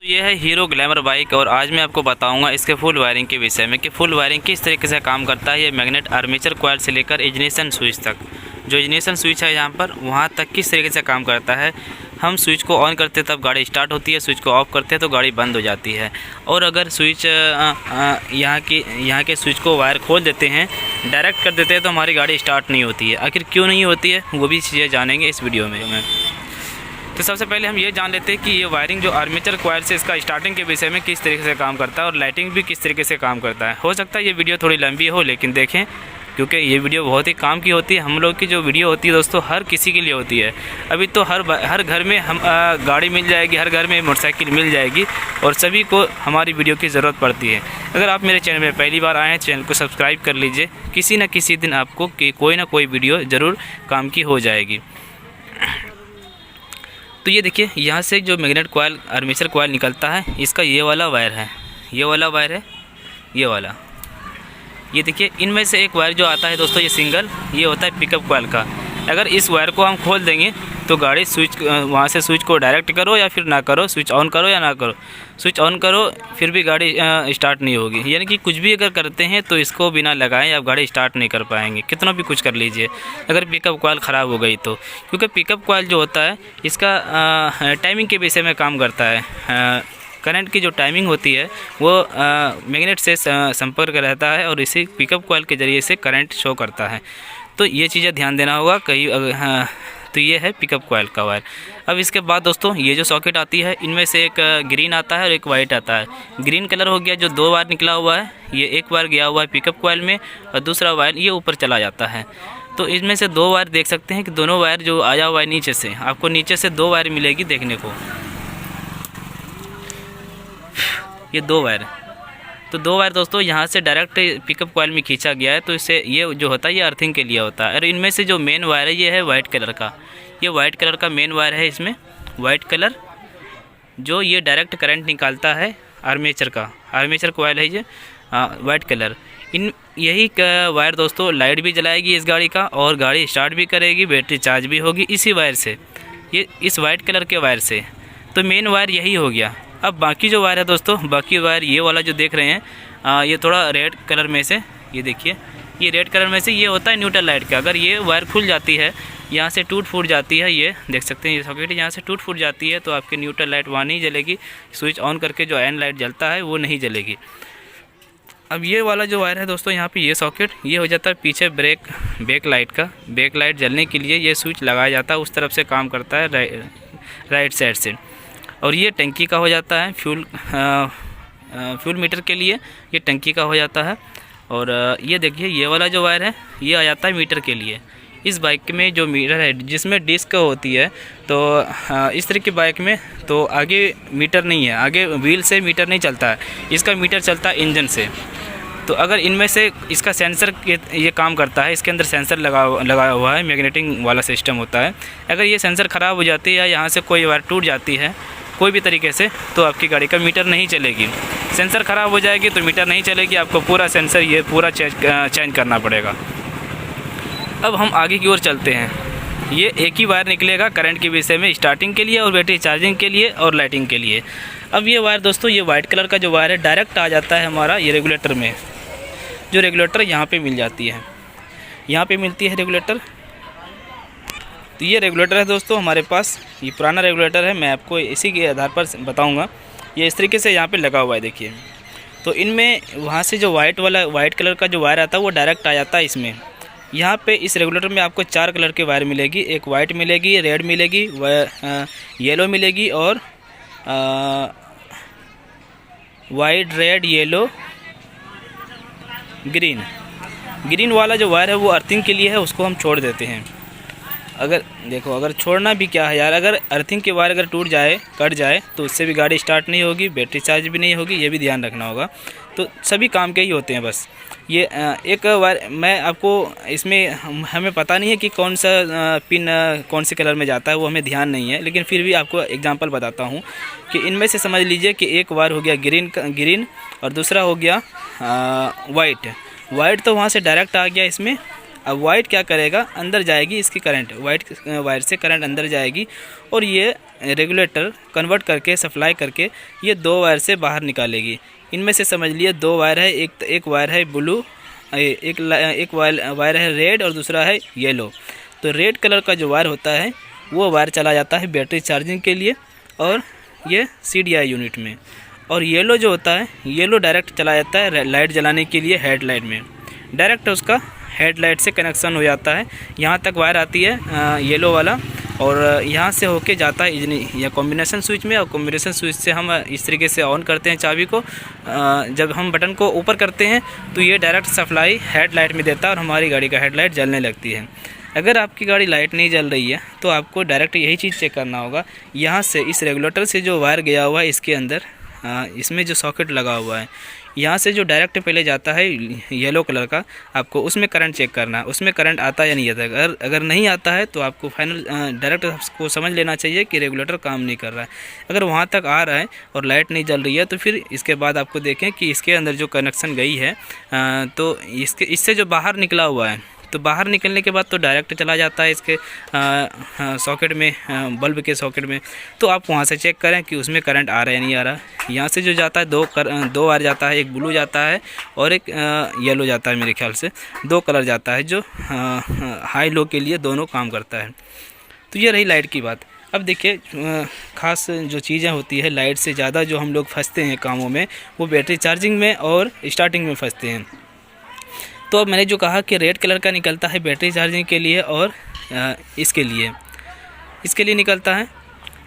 तो ये है हीरो ग्लैमर बाइक और आज मैं आपको बताऊंगा इसके फुल वायरिंग के विषय में कि फुल वायरिंग किस तरीके से काम करता है। ये मैग्नेट आर्मेचर कॉइल से लेकर इग्निशन स्विच तक, जो इग्निशन स्विच है यहाँ पर वहाँ तक किस तरीके से काम करता है। हम स्विच को ऑन करते तब गाड़ी स्टार्ट होती है, स्विच को ऑफ करते हैं तो गाड़ी बंद हो जाती है। और अगर स्विच यहाँ के स्विच को वायर खोल देते हैं, डायरेक्ट कर देते हैं तो हमारी गाड़ी स्टार्ट नहीं होती है। आखिर क्यों नहीं होती है वो भी चीज़ें जानेंगे इस वीडियो में। तो सबसे पहले हम ये जान लेते हैं कि ये वायरिंग जो आर्मेचर कॉइल से इसका स्टार्टिंग के विषय में किस तरीके से काम करता है और लाइटिंग भी किस तरीके से काम करता है। हो सकता है ये वीडियो थोड़ी लंबी हो, लेकिन देखें क्योंकि ये वीडियो बहुत ही काम की होती है। हम लोग की जो वीडियो होती है दोस्तों हर किसी के लिए होती है। अभी तो हर घर में हम गाड़ी मिल जाएगी, हर घर में मोटरसाइकिल मिल जाएगी और सभी को हमारी वीडियो की ज़रूरत पड़ती है। अगर आप मेरे चैनल में पहली बार आए हैं, चैनल को सब्सक्राइब कर लीजिए। किसी न किसी दिन आपको कोई ना कोई वीडियो ज़रूर काम की हो जाएगी। तो ये देखिए यहाँ से जो मैग्नेट कॉइल आर्मेचर कॉइल निकलता है, इसका ये वाला वायर है, ये वाला वायर है, ये वाला। ये देखिए इनमें से एक वायर जो आता है दोस्तों, ये सिंगल, ये होता है पिकअप कॉइल का। अगर इस वायर को हम खोल देंगे तो गाड़ी स्विच वहाँ से स्विच को डायरेक्ट करो या फिर ना करो, स्विच ऑन करो या ना करो, स्विच ऑन करो फिर भी गाड़ी स्टार्ट नहीं होगी। यानी कि कुछ भी अगर करते हैं तो इसको बिना लगाएं आप गाड़ी स्टार्ट नहीं कर पाएंगे, कितना भी कुछ कर लीजिए अगर पिकअप कॉइल ख़राब हो गई तो। क्योंकि पिकअप कॉइल जो होता है इसका टाइमिंग के विषय में काम करता है। करंट की जो टाइमिंग होती है वो मैग्नेट से संपर्क रहता है और इसी पिकअप कॉइल के ज़रिए से करंट शो करता है। तो ये चीज़ें ध्यान देना होगा कहीं। तो ये है पिकअप कॉइल का वायर। अब इसके बाद दोस्तों ये जो सॉकेट आती है, इनमें से एक ग्रीन आता है और एक वाइट आता है। ग्रीन कलर हो गया जो 2 वायर निकला हुआ है, ये एक वायर गया हुआ है पिकअप कॉइल में और दूसरा वायर ये ऊपर चला जाता है। तो इसमें से 2 वायर देख सकते हैं कि दोनों वायर जो आया हुआ है नीचे से, आपको नीचे से 2 वायर मिलेगी देखने को, ये 2 वायर। तो 2 वायर दोस्तों यहाँ से डायरेक्ट पिकअप कॉइल में खींचा गया है, तो इससे ये जो होता है ये अर्थिंग के लिए होता है। और इनमें से जो मेन वायर है ये है वाइट कलर का, ये वाइट कलर का मेन वायर है। इसमें वाइट कलर जो ये डायरेक्ट करंट निकालता है आर्मेचर का, आर्मेचर कॉइल है ये वाइट कलर। यही वायर दोस्तों लाइट भी जलाएगी इस गाड़ी का और गाड़ी स्टार्ट भी करेगी, बैटरी चार्ज भी होगी इसी वायर से, ये इस वाइट कलर के वायर से। तो मेन वायर यही हो गया। अब बाकी जो वायर है दोस्तों, बाकी वायर ये वाला जो देख रहे हैं ये थोड़ा रेड कलर में से, ये देखिए ये रेड कलर में से ये होता है न्यूट्रल लाइट का। अगर ये वायर खुल जाती है, यहाँ से टूट फूट जाती है, ये देख सकते हैं ये सॉकेट यहाँ से टूट फूट जाती है तो आपकी न्यूट्रल लाइट वहाँ नहीं जलेगी। स्विच ऑन करके जो एन लाइट जलता है वो नहीं जलेगी। अब ये वाला जो वायर है दोस्तों, यहाँ पे ये सॉकेट ये हो जाता है पीछे बैक लाइट का। बैक लाइट जलने के लिए ये स्विच लगाया जाता है, उस तरफ से काम करता है राइट साइड से। और ये टंकी का हो जाता है फ्यूल मीटर के लिए, ये टंकी का हो जाता है। और ये देखिए ये वाला जो वायर है ये आ जाता है मीटर के लिए। इस बाइक में जो मीटर है जिसमें डिस्क होती है, तो इस तरह की बाइक में तो आगे मीटर नहीं है, आगे व्हील से मीटर नहीं चलता है, इसका मीटर चलता है इंजन से। तो अगर इनमें से इसका सेंसर ये काम करता है, इसके अंदर सेंसर लगाया हुआ है, मैग्नेटिंग वाला सिस्टम होता है। अगर ये सेंसर ख़राब हो जाती है या यहाँ से कोई वायर टूट जाती है कोई भी तरीके से, तो आपकी गाड़ी का मीटर नहीं चलेगी। सेंसर ख़राब हो जाएगी तो मीटर नहीं चलेगी, आपको पूरा सेंसर ये पूरा चेंज करना पड़ेगा। अब हम आगे की ओर चलते हैं। ये एक ही वायर निकलेगा करंट के विषय में, स्टार्टिंग के लिए और बैटरी चार्जिंग के लिए और लाइटिंग के लिए। अब ये वायर दोस्तों, ये वाइट कलर का जो वायर है डायरेक्ट आ जाता है हमारा ये रेगुलेटर में। जो रेगुलेटर यहाँ पे मिल जाती है, यहाँ पे मिलती है रेगुलेटर। तो ये रेगुलेटर है दोस्तों हमारे पास, ये पुराना रेगुलेटर है, मैं आपको इसी के आधार पर बताऊंगा। ये इस तरीके से यहाँ पे लगा हुआ है देखिए। तो इनमें वहाँ से जो वाइट कलर का जो वायर आता है वो डायरेक्ट आ जाता है इसमें। यहाँ पे इस रेगुलेटर में आपको 4 कलर के वायर मिलेगी, एक वाइट मिलेगी, रेड मिलेगी, येलो मिलेगी और वाइट, रेड, येलो, ग्रीन वाला जो वायर है वो अर्थिंग के लिए है, उसको हम छोड़ देते हैं। अगर देखो अगर छोड़ना भी क्या है यार, अगर अर्थिंग के वायर अगर टूट जाए, कट जाए तो उससे भी गाड़ी स्टार्ट नहीं होगी, बैटरी चार्ज भी नहीं होगी, ये भी ध्यान रखना होगा। तो सभी काम के ही होते हैं बस। ये एक वायर मैं आपको इसमें हमें पता नहीं है कि कौन सा पिन कौन से कलर में जाता है, वो हमें ध्यान नहीं है, लेकिन फिर भी आपको एग्जांपल बताता हूँ कि इनमें से समझ लीजिए कि एक वायर हो गया ग्रीन और दूसरा हो गया वाइट। तो वहाँ से डायरेक्ट आ गया इसमें अब वाइट क्या करेगा, अंदर जाएगी इसकी करंट, वाइट वायर से करंट अंदर जाएगी और ये रेगुलेटर कन्वर्ट करके सप्लाई करके ये 2 वायर से बाहर निकालेगी। इनमें से समझ लिए 2 वायर है, एक वायर है ब्लू, एक वायर है रेड और दूसरा है येलो। तो रेड कलर का जो वायर होता है वो वायर चला जाता है बैटरी चार्जिंग के लिए और ये CDI यूनिट में, और येलो जो होता है येलो डायरेक्ट चला जाता है लाइट जलाने के लिए हेडलाइट में, डायरेक्ट उसका हेडलाइट से कनेक्शन हो जाता है। यहाँ तक वायर आती है येलो वाला और यहाँ से होके जाता है या कॉम्बिनेशन स्विच में, और कॉम्बिनेशन स्विच से हम इस तरीके से ऑन करते हैं चाबी को। जब हम बटन को ऊपर करते हैं तो ये डायरेक्ट सप्लाई हेडलाइट में देता है और हमारी गाड़ी का हेडलाइट जलने लगती है। अगर आपकी गाड़ी लाइट नहीं जल रही है तो आपको डायरेक्ट यही चीज़ चेक करना होगा, यहाँ से इस रेगुलेटर से जो वायर गया हुआ है इसके अंदर, इसमें जो सॉकेट लगा हुआ है यहाँ से जो डायरेक्ट पहले जाता है येलो कलर का, आपको उसमें करंट चेक करना है, उसमें करंट आता है या नहीं आता। अगर नहीं आता है तो आपको फाइनल डायरेक्ट आपको समझ लेना चाहिए कि रेगुलेटर काम नहीं कर रहा है। अगर वहाँ तक आ रहा है और लाइट नहीं जल रही है तो फिर इसके बाद आपको देखें कि इसके अंदर जो कनेक्शन गई है तो इससे जो बाहर निकला हुआ है, तो बाहर निकलने के बाद तो डायरेक्ट चला जाता है इसके सॉकेट में, बल्ब के सॉकेट में। तो आप वहाँ से चेक करें कि उसमें करंट आ रहा है या नहीं आ रहा। यहाँ से जो जाता है 2 वायर जाता है, एक ब्लू जाता है और एक येलो जाता है, मेरे ख्याल से 2 कलर जाता है जो हाई लो के लिए दोनों काम करता है। तो ये रही लाइट की बात। अब देखिए ख़ास जो चीज़ें होती है लाइट से ज़्यादा जो हम लोग फंसते हैं कामों में वो बैटरी चार्जिंग में और स्टार्टिंग में फंसते हैं। तो अब मैंने जो कहा कि रेड कलर का निकलता है बैटरी चार्जिंग के लिए और इसके लिए निकलता है।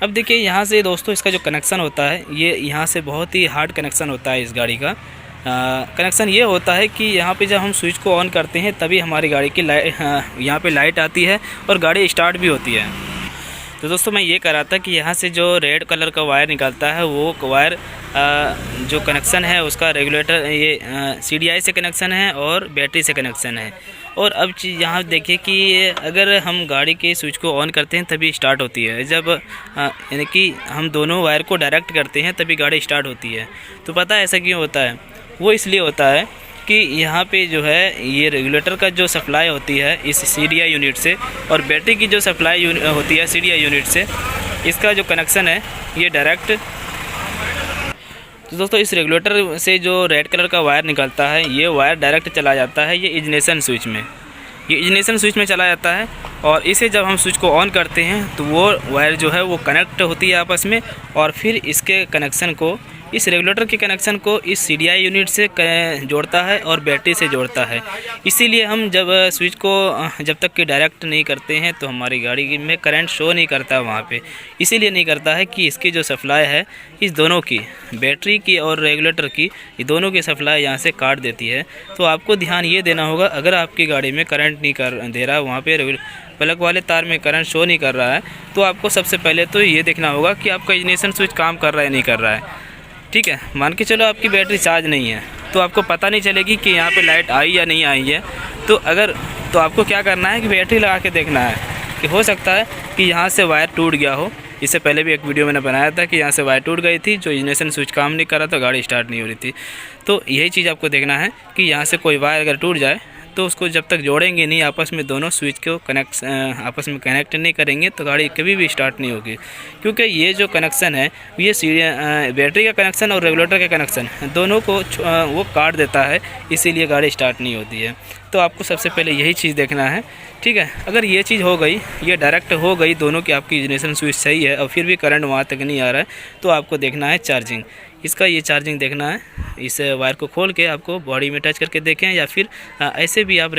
अब देखिए यहाँ से दोस्तों इसका जो कनेक्शन होता है ये यहाँ से बहुत ही हार्ड कनेक्शन होता है इस गाड़ी का। कनेक्शन ये होता है कि यहाँ पे जब हम स्विच को ऑन करते हैं तभी हमारी गाड़ी की यहाँ पे लाइट आती है और गाड़ी स्टार्ट भी होती है। तो दोस्तों मैं ये कह रहा था कि यहाँ से जो रेड कलर का वायर निकलता है वो वायर जो कनेक्शन है उसका रेगुलेटर ये CDI से कनेक्शन है और बैटरी से कनेक्शन है। और अब चीज़ यहाँ देखिए कि अगर हम गाड़ी के स्विच को ऑन करते हैं तभी स्टार्ट होती है, जब यानी कि हम दोनों वायर को डायरेक्ट करते हैं तभी गाड़ी स्टार्ट होती है। तो पता है ऐसा क्यों होता है? वो इसलिए होता है कि यहाँ पे जो है ये रेगुलेटर का जो सप्लाई होती है इस CDI यूनिट से और बैटरी की जो सप्लाई होती है CDI यूनिट से, इसका जो कनेक्शन है ये डायरेक्ट। तो दोस्तों इस रेगुलेटर से जो रेड कलर का वायर निकलता है ये वायर डायरेक्ट चला जाता है ये इग्निशन स्विच में, ये इग्निशन स्विच में चला जाता है। और इसे जब हम स्विच को ऑन करते हैं तो वो वायर जो है वो कनेक्ट होती है आपस में और फिर इसके कनेक्शन को, इस रेगुलेटर के कनेक्शन को इस CDI यूनिट से जोड़ता है और बैटरी से जोड़ता है। इसीलिए हम जब स्विच को जब तक कि डायरेक्ट नहीं करते हैं तो हमारी गाड़ी में करंट शो नहीं करता वहाँ पे। इसीलिए नहीं करता है कि इसकी जो सप्लाई है इस दोनों की, बैटरी की और रेगुलेटर की, ये दोनों की सप्लाई यहाँ से काट देती है। तो आपको ध्यान ये देना होगा, अगर आपकी गाड़ी में करंट नहीं दे रहा, वहाँ पर प्लग वाले तार में करंट शो नहीं कर रहा है, तो आपको सबसे पहले तो ये देखना होगा कि आपका इग्निशन स्विच काम कर रहा है या नहीं कर रहा है। ठीक है, मान के चलो आपकी बैटरी चार्ज नहीं है तो आपको पता नहीं चलेगी कि यहाँ पे लाइट आई या नहीं आई है। तो आपको क्या करना है कि बैटरी लगा के देखना है कि हो सकता है कि यहाँ से वायर टूट गया हो। इससे पहले भी एक वीडियो मैंने बनाया था कि यहाँ से वायर टूट गई थी, जो इग्निशन स्विच काम नहीं कर रहा था, गाड़ी स्टार्ट नहीं हो रही थी। तो यही चीज़ आपको देखना है कि यहाँ से कोई वायर अगर टूट जाए तो उसको जब तक जोड़ेंगे नहीं आपस में, दोनों स्विच को आपस में कनेक्ट नहीं करेंगे तो गाड़ी कभी भी स्टार्ट नहीं होगी। क्योंकि ये जो कनेक्शन है ये बैटरी का कनेक्शन और रेगुलेटर का कनेक्शन दोनों को वो काट देता है, इसीलिए गाड़ी स्टार्ट नहीं होती है। तो आपको सबसे पहले यही चीज़ देखना है। ठीक है, अगर ये चीज़ हो गई, ये डायरेक्ट हो गई दोनों की, आपकी इग्निशन स्विच सही है और फिर भी करंट वहाँ तक नहीं आ रहा है, तो आपको देखना है चार्जिंग। इसका ये चार्जिंग देखना है। इस वायर को खोल के आपको बॉडी में टच करके देखें या फिर ऐसे भी आप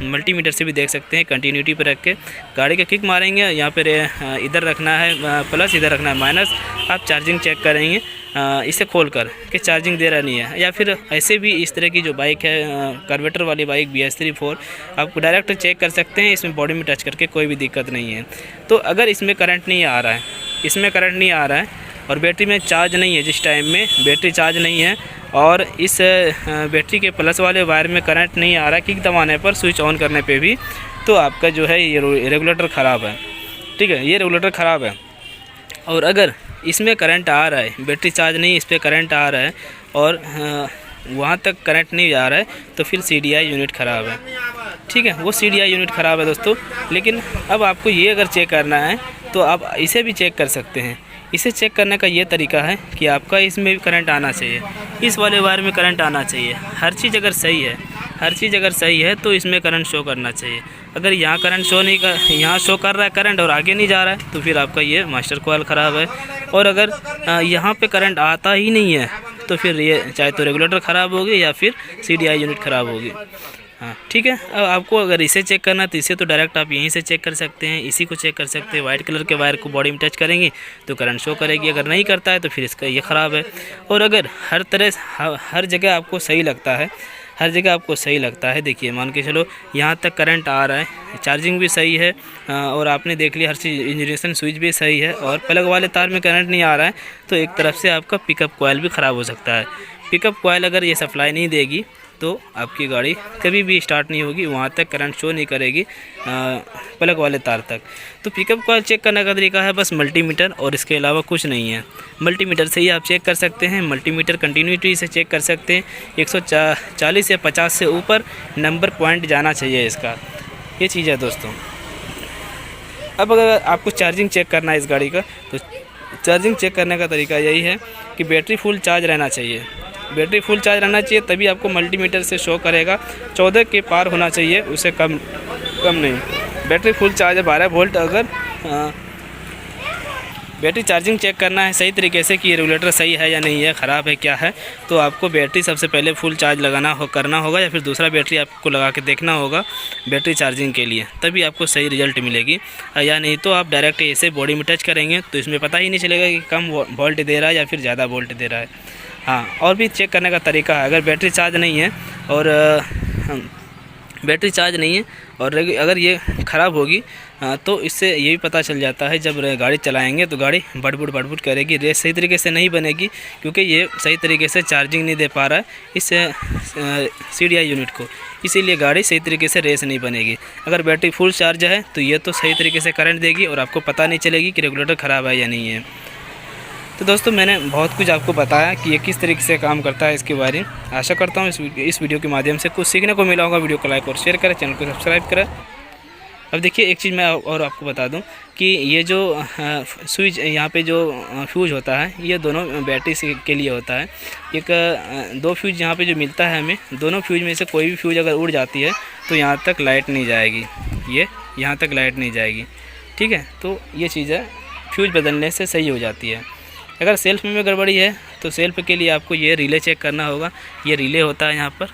मल्टीमीटर से भी देख सकते हैं। कंटिन्यूटी पर रख के गाड़ी का किक मारेंगे, यहाँ पर इधर रखना है प्लस, इधर रखना है माइनस, आप चार्जिंग चेक करेंगे इसे खोल कर कि चार्जिंग दे रहा नहीं है। या फिर ऐसे भी इस तरह की जो बाइक है कार्बेटर वाली बाइक BS34, आप डायरेक्ट चेक कर सकते हैं, इसमें बॉडी में टच करके कोई भी दिक्कत नहीं है। तो अगर इसमें करंट नहीं आ रहा है, इसमें करंट नहीं आ रहा है और बैटरी में चार्ज नहीं है, जिस टाइम में बैटरी चार्ज नहीं है और इस बैटरी के प्लस वाले वायर में करंट नहीं आ रहा किक दबाने पर, स्विच ऑन करने पे भी, तो आपका जो है ये रेगुलेटर ख़राब है। ठीक है, ये रेगुलेटर ख़राब है। और अगर इसमें करंट आ रहा है, बैटरी चार्ज नहीं, इस पर करंट आ रहा है और वहाँ तक करंट नहीं जा रहा है तो फिर CDI यूनिट ख़राब है। ठीक है, वो CDI यूनिट ख़राब है दोस्तों। लेकिन अब आपको ये अगर चेक करना है तो आप इसे भी चेक कर सकते हैं। इसे चेक करने का ये तरीका है कि आपका इसमें भी करंट आना चाहिए, इस वाले वायर में करंट आना चाहिए। हर चीज़ अगर सही है तो इसमें करंट शो करना चाहिए। अगर यहाँ करंट शो नहीं कर, यहाँ शो कर रहा है करंट और आगे नहीं जा रहा है तो फिर आपका ये मास्टर कॉइल ख़राब है। और अगर यहाँ पे करंट आता ही नहीं है तो फिर ये चाहे तो रेगुलेटर ख़राब होगी या फिर CDI यूनिट ख़राब होगी। हाँ ठीक है, अब आपको अगर इसे चेक करना है तो इसे तो डायरेक्ट आप यहीं से चेक कर सकते हैं, इसी को चेक कर सकते हैं। वाइट कलर के वायर को बॉडी में टच करेंगे तो करंट शो करेगी, अगर नहीं करता है तो फिर इसका ये ख़राब है। और अगर हर जगह आपको सही लगता है, देखिए मान के चलो यहाँ तक करंट आ रहा है, चार्जिंग भी सही है और आपने देख लिया हर चीज़, इंजीनियरेशन स्विच भी सही है और प्लग वाले तार में करंट नहीं आ रहा है तो एक तरफ से आपका पिकअप कॉइल भी ख़राब हो सकता है। पिकअप कॉइल अगर ये सप्लाई नहीं देगी तो आपकी गाड़ी कभी भी स्टार्ट नहीं होगी, वहाँ तक करंट शो नहीं करेगी प्लग वाले तार तक। तो पिकअप कॉइल चेक करने का तरीका है बस मल्टीमीटर, और इसके अलावा कुछ नहीं है। मल्टीमीटर से ही आप चेक कर सकते हैं। मल्टीमीटर कंटिन्यूटी से चेक कर सकते हैं। 140 या 50 से ऊपर नंबर पॉइंट जाना चाहिए इसका, ये चीज़ है दोस्तों। अब अगर आपको चार्जिंग चेक करना है इस गाड़ी का तो चार्जिंग चेक करने का तरीका यही है कि बैटरी फुल चार्ज रहना चाहिए। बैटरी फुल चार्ज रहना चाहिए तभी आपको मल्टीमीटर से शो करेगा। 14 के पार होना चाहिए, उससे कम नहीं। बैटरी फुल चार्ज है 12 वोल्ट। अगर बैटरी चार्जिंग चेक करना है सही तरीके से कि रेगुलेटर सही है या नहीं है, ख़राब है क्या है, तो आपको बैटरी सबसे पहले फुल चार्ज करना होगा या फिर दूसरा बैटरी आपको लगा के देखना होगा बैटरी चार्जिंग के लिए, तभी आपको सही रिजल्ट मिलेगी। या नहीं तो आप डायरेक्ट ऐसे बॉडी में टच करेंगे तो इसमें पता ही नहीं चलेगा कि कम वोल्ट दे रहा है या फिर ज़्यादा वोल्ट दे रहा है। हाँ, और भी चेक करने का तरीका है, अगर बैटरी चार्ज नहीं है और अगर ये ख़राब होगी तो इससे ये भी पता चल जाता है जब गाड़ी चलाएंगे तो गाड़ी बड़बुड़ करेगी, रेस सही तरीके से नहीं बनेगी क्योंकि ये सही तरीके से चार्जिंग नहीं दे पा रहा है इस CDI यूनिट को, इसीलिए गाड़ी सही तरीके से रेस नहीं बनेगी। अगर बैटरी फुल चार्ज है तो ये तो सही तरीके से करंट देगी और आपको पता नहीं चलेगी कि रेगुलेटर ख़राब है या नहीं है। तो दोस्तों मैंने बहुत कुछ आपको बताया कि ये किस तरीके से काम करता है इसके बारे में। आशा करता हूँ इस वीडियो के माध्यम से कुछ सीखने को मिला होगा। वीडियो को लाइक और शेयर करें, चैनल को सब्सक्राइब करें। अब देखिए एक चीज़ मैं और आपको बता दूं कि ये जो स्विच यहाँ पे जो फ्यूज होता है ये दोनों बैटरी के लिए होता है। एक 2 फ्यूज यहाँ पे जो मिलता है हमें, दोनों फ्यूज में से कोई भी फ्यूज अगर उड़ जाती है तो यहाँ तक लाइट नहीं जाएगी, ये यहाँ तक लाइट नहीं जाएगी। ठीक है, तो ये चीज़ है, फ्यूज बदलने से सही हो जाती है। अगर सेल्फ में गड़बड़ी है तो सेल्फ के लिए आपको ये रिले चेक करना होगा। ये रिले होता है यहाँ पर,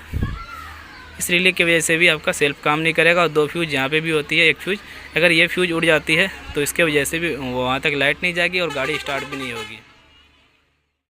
इस रिले की वजह से भी आपका सेल्फ काम नहीं करेगा। और 2 फ्यूज यहाँ पे भी होती है, एक फ्यूज अगर ये फ्यूज उड़ जाती है तो इसके वजह से भी वहाँ तक लाइट नहीं जाएगी और गाड़ी स्टार्ट भी नहीं होगी।